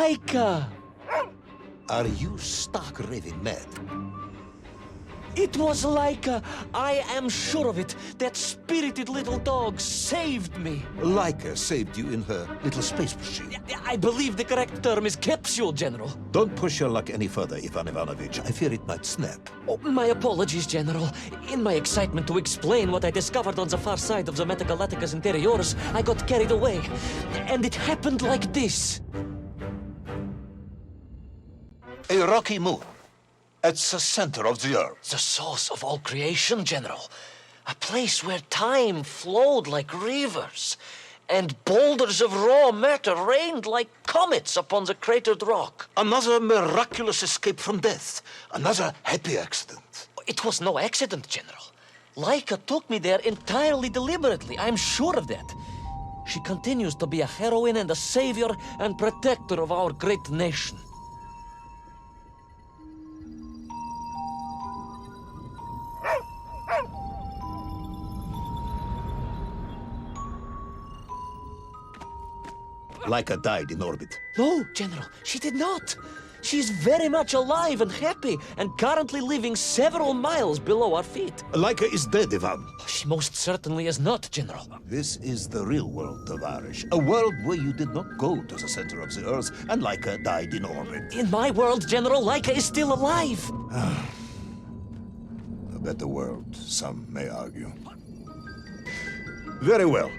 Laika! Are you stark raving mad? It was Laika. I am sure of it. That spirited little dog saved me. Laika saved you in her little space machine. I believe the correct term is capsule, General. Don't push your luck any further, Ivan Ivanovich. I fear it might snap. Oh, my apologies, General. In my excitement to explain what I discovered on the far side of the Metagalacticus Interiorus, I got carried away. And it happened like this. A rocky moon. At the center of the Earth. The source of all creation, General. A place where time flowed like rivers, and boulders of raw matter rained like comets upon the cratered rock. Another miraculous escape from death. Another happy accident. It was no accident, General. Laika took me there entirely deliberately. I'm sure of that. She continues to be a heroine and a savior and protector of our great nation. Laika died in orbit. No, General, she did not. She's very much alive and happy, and currently living several miles below our feet. Laika is dead, Ivan. She most certainly is not, General. This is the real world, Tovarish. A world where you did not go to the center of the Earth, and Laika died in orbit. In my world, General, Laika is still alive. A better world, some may argue. Very well.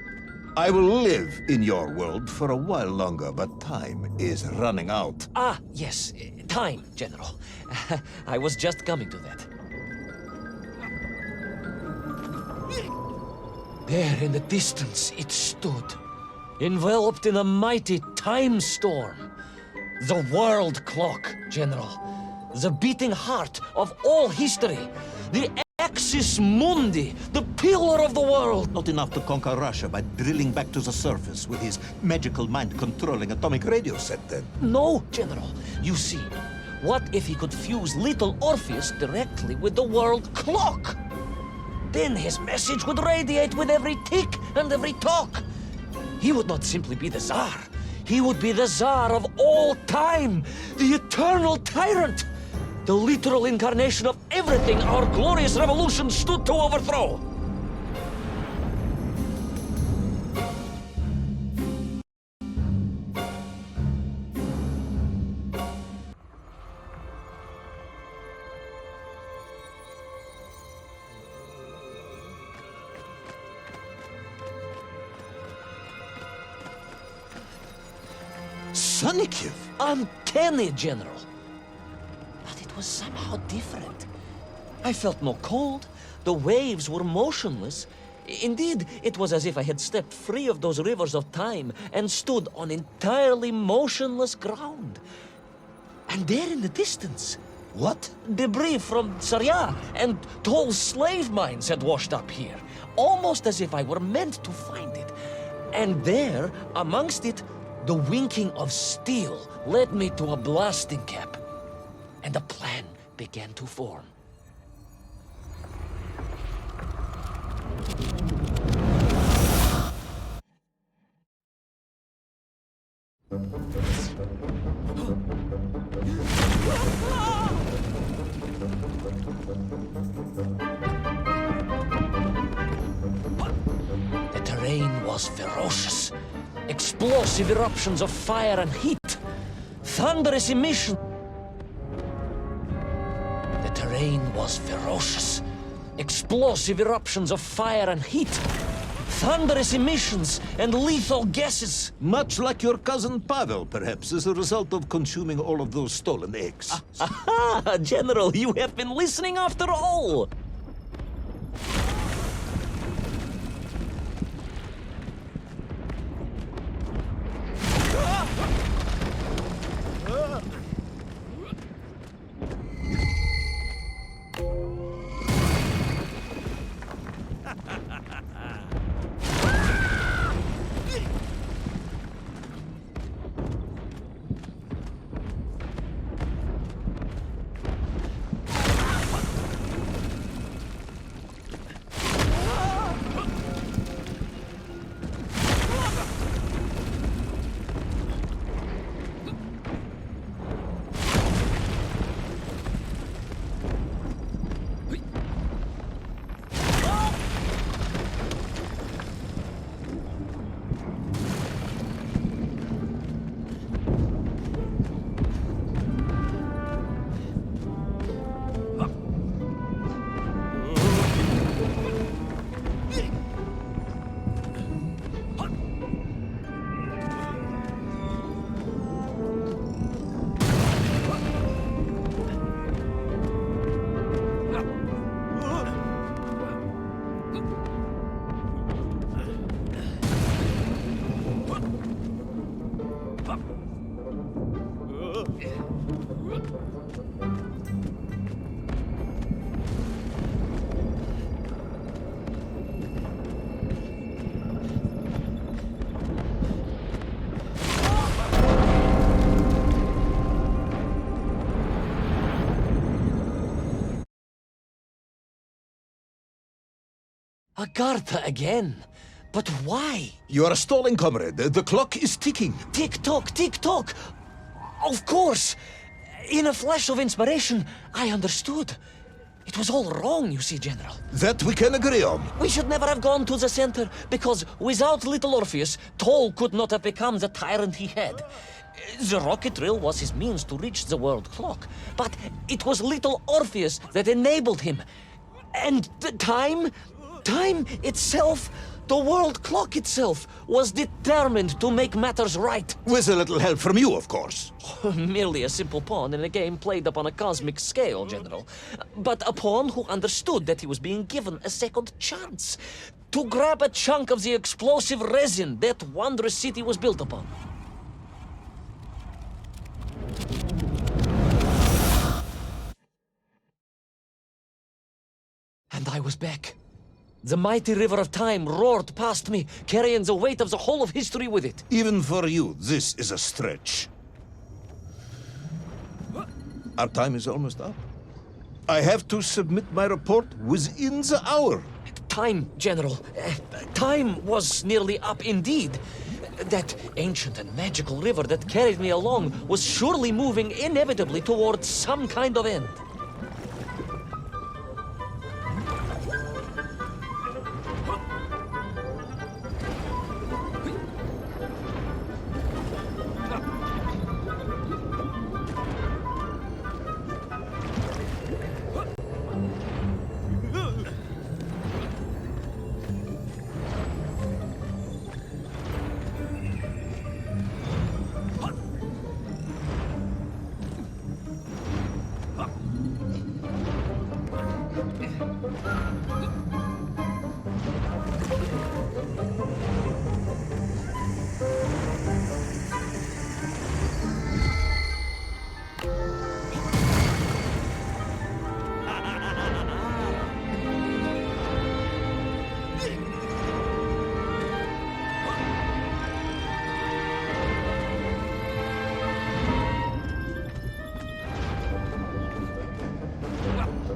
I will live in your world for a while longer, but time is running out. Ah, yes, time, General. I was just coming to that. There in the distance it stood, enveloped in a mighty time storm. The world clock, General. The beating heart of all history. The Axis Mundi, the pillar of the world. Not enough to conquer Russia by drilling back to the surface with his magical mind-controlling atomic radio set, then. No, General. You see, what if he could fuse Little Orpheus directly with the world clock? Then his message would radiate with every tick and every talk. He would not simply be the Tsar. He would be the Tsar of all time, the eternal tyrant. The literal incarnation of everything our glorious revolution stood to overthrow. Sunnykiv! Uncanny, General. Was somehow different. I felt no cold. The waves were motionless. Indeed, it was as if I had stepped free of those rivers of time and stood on entirely motionless ground. And there in the distance... What? Debris from Tsarya and tall slave mines had washed up here, almost as if I were meant to find it. And there, amongst it, the winking of steel led me to a blasting cap. And a plan began to form. The terrain was ferocious. Explosive eruptions of fire and heat. Thunderous emissions. The terrain was ferocious. Explosive eruptions of fire and heat. Thunderous emissions and lethal gases. Much like your cousin Pavel, perhaps, as a result of consuming all of those stolen eggs. Aha! General, you have been listening after all! Agartha again? But why? You are stalling, comrade. The clock is ticking. Tick-tock, tick-tock! Of course! In a flash of inspiration, I understood. It was all wrong, you see, General. That we can agree on. We should never have gone to the center, because without little Orpheus, Toll could not have become the tyrant he had. The rocket drill was his means to reach the world clock, but it was little Orpheus that enabled him. And the time itself, the world clock itself, was determined to make matters right. With a little help from you, of course. Merely a simple pawn in a game played upon a cosmic scale, General. But a pawn who understood that he was being given a second chance to grab a chunk of the explosive resin that wondrous city was built upon. And I was back. The mighty river of time roared past me, carrying the weight of the whole of history with it. Even for you, this is a stretch. Our time is almost up. I have to submit my report within the hour. Time, General. Time was nearly up indeed. That ancient and magical river that carried me along was surely moving inevitably towards some kind of end.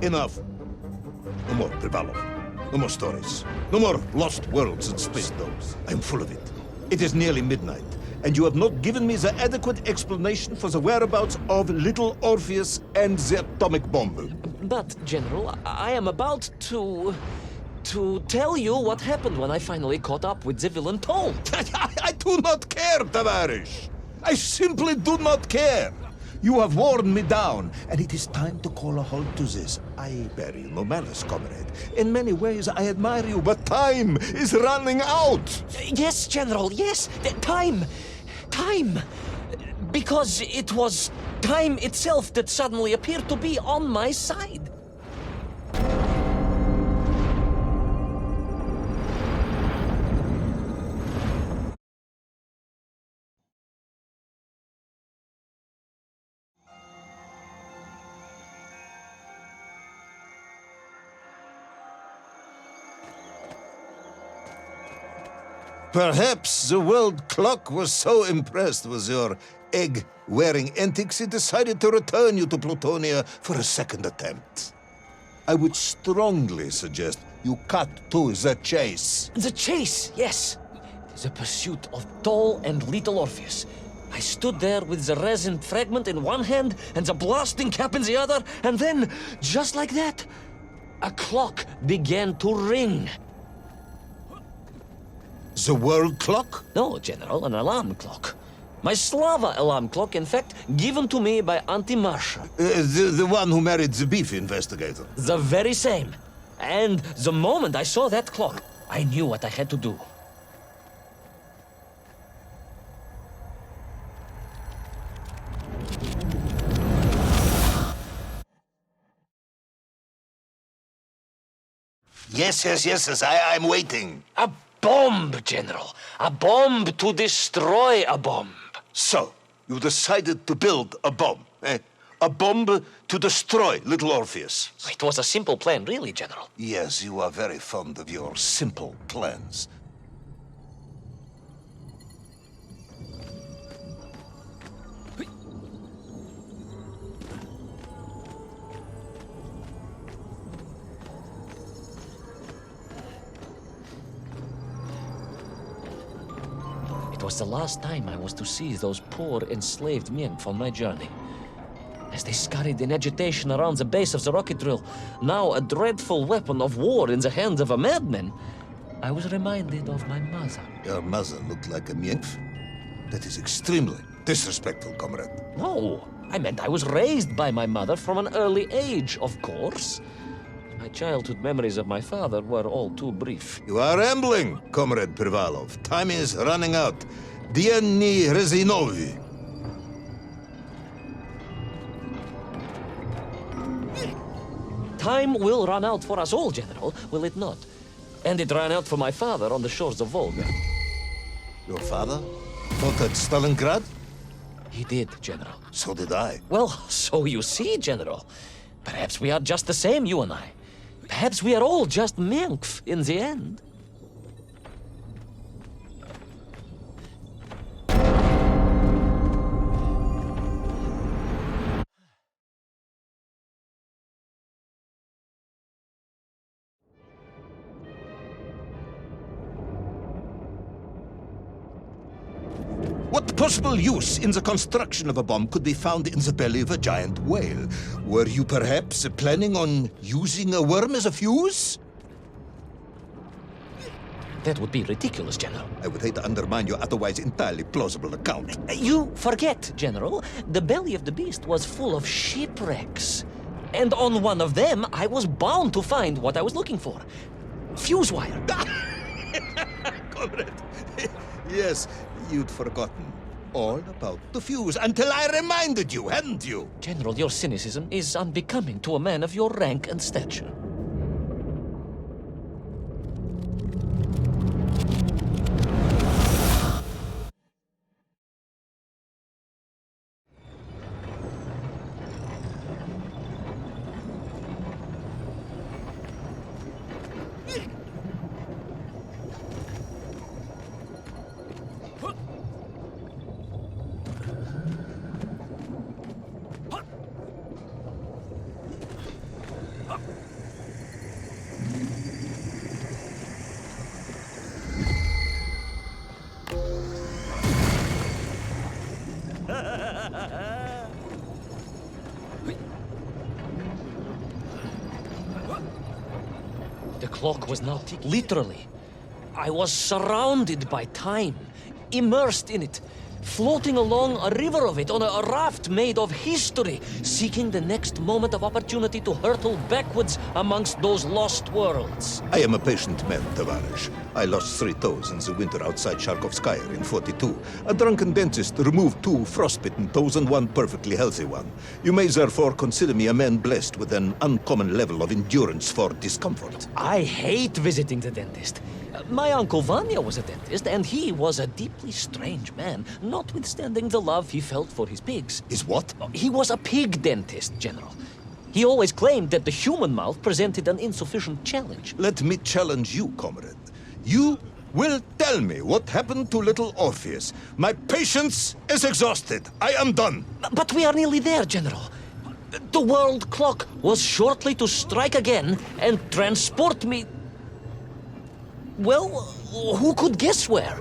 Enough. No more Privalov. No more stories. No more lost worlds and space domes. I'm full of it. It is nearly midnight, and you have not given me the adequate explanation for the whereabouts of little Orpheus and the atomic bomb. But, General, I am about to tell you what happened when I finally caught up with the villain Toll. I do not care, Tavarish. I simply do not care. You have worn me down, and it is time to call a halt to this. I bear you no malice, comrade. In many ways, I admire you, but time is running out. Yes, General, yes. Time. Because it was time itself that suddenly appeared to be on my side. Perhaps the world clock was so impressed with your egg-wearing antics, it decided to return you to Plutonia for a second attempt. I would strongly suggest you cut to the chase. The chase, yes. The pursuit of Toll and little Orpheus. I stood there with the resin fragment in one hand and the blasting cap in the other, and then, just like that, a clock began to ring. The world clock? No, General, an alarm clock. My Slava alarm clock, in fact, given to me by Auntie Marsha. The one who married the beef investigator. The very same. And the moment I saw that clock, I knew what I had to do. Yes, I'm waiting. A bomb, General. A bomb to destroy a bomb. So, you decided to build a bomb, eh? A bomb to destroy little Orpheus. It was a simple plan, really, General. Yes, you are very fond of your simple plans. was the last time I was to see those poor enslaved Mink on my journey. As they scurried in agitation around the base of the rocket drill, now a dreadful weapon of war in the hands of a madman, I was reminded of my mother. Your mother looked like a nymph? That is extremely disrespectful, comrade. No, I meant I was raised by my mother from an early age, of course. My childhood memories of my father were all too brief. You are rambling, Comrade Privalov. Time is running out. Dieni Rezinovi. Time will run out for us all, General, will it not? And it ran out for my father on the shores of Volga. Your father fought at Stalingrad? He did, General. So did I. Well, so you see, General. Perhaps we are just the same, you and I. Perhaps we are all just Mink in the end. What possible use in the construction of a bomb could be found in the belly of a giant whale? Were you perhaps planning on using a worm as a fuse? That would be ridiculous, General. I would hate to undermine your otherwise entirely plausible account. You forget, General. The belly of the beast was full of shipwrecks. And on one of them, I was bound to find what I was looking for. Fuse wire. Comrade, yes, you'd forgotten all about the fuse until I reminded you, hadn't you? General, your cynicism is unbecoming to a man of your rank and stature. The clock was now ticking. Literally. I was surrounded by time, immersed in it, floating along a river of it on a raft made of history, seeking the next moment of opportunity to hurtle backwards amongst those lost worlds. I am a patient man, Tavarish. I lost 3 toes in the winter outside Sharkovskaya in 42. A drunken dentist removed 2 frostbitten toes and 1 perfectly healthy one. You may therefore consider me a man blessed with an uncommon level of endurance for discomfort. I hate visiting the dentist. My uncle Vanya was a dentist, and he was a deeply strange man, notwithstanding the love he felt for his pigs. Is what? He was a pig dentist, General. He always claimed that the human mouth presented an insufficient challenge. Let me challenge you, comrade. You will tell me what happened to little Orpheus. My patience is exhausted. I am done. But we are nearly there, General. The world clock was shortly to strike again and transport me... Well, who could guess where?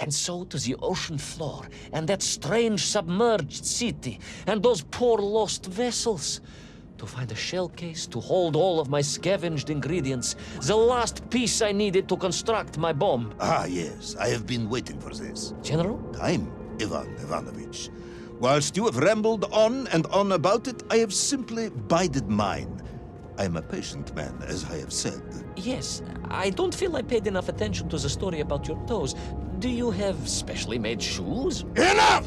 And so to the ocean floor, and that strange submerged city, and those poor lost vessels. To find a shell case to hold all of my scavenged ingredients, the last piece I needed to construct my bomb. Ah, yes, I have been waiting for this. General? Time, Ivan Ivanovich. Whilst you have rambled on and on about it, I have simply bided mine. I am a patient man, as I have said. Yes, I don't feel I paid enough attention to the story about your toes. Do you have specially made shoes? Enough!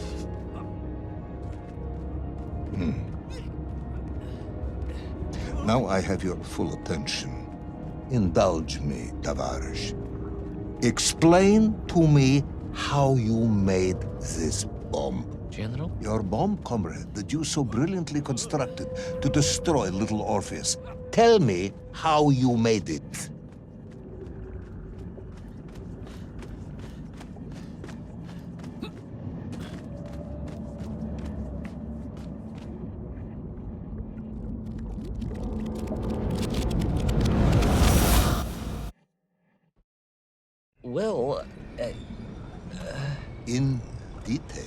Now I have your full attention. Indulge me, Tavares. Explain to me how you made this bomb. General? Your bomb, comrade, that you so brilliantly constructed to destroy little Orpheus. Tell me how you made it. Well, In detail.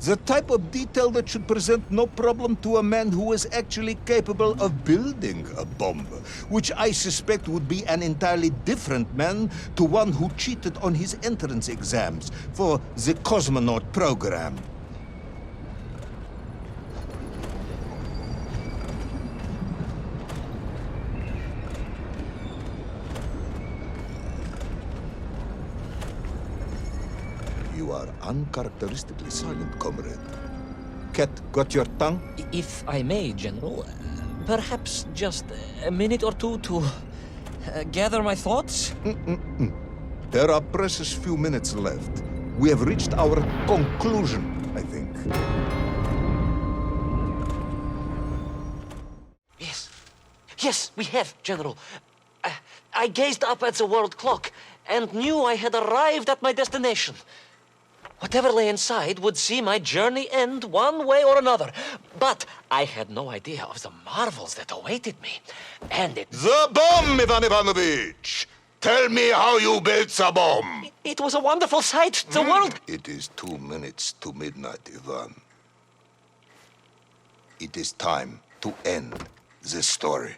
The type of detail that should present no problem to a man who is actually capable of building a bomb, which I suspect would be an entirely different man to one who cheated on his entrance exams for the cosmonaut program. You are uncharacteristically silent, comrade. Cat, got your tongue? if I may, General, perhaps just a minute or two to gather my thoughts? There are precious few minutes left. We have reached our conclusion, I think. Yes, we have, General. I gazed up at the world clock and knew I had arrived at my destination. Whatever lay inside would see my journey end one way or another. But I had no idea of the marvels that awaited me. And The bomb, Ivan Ivanovich! Tell me how you built the bomb! it was a wonderful sight. The world... It is 2 minutes to midnight, Ivan. It is time to end this story.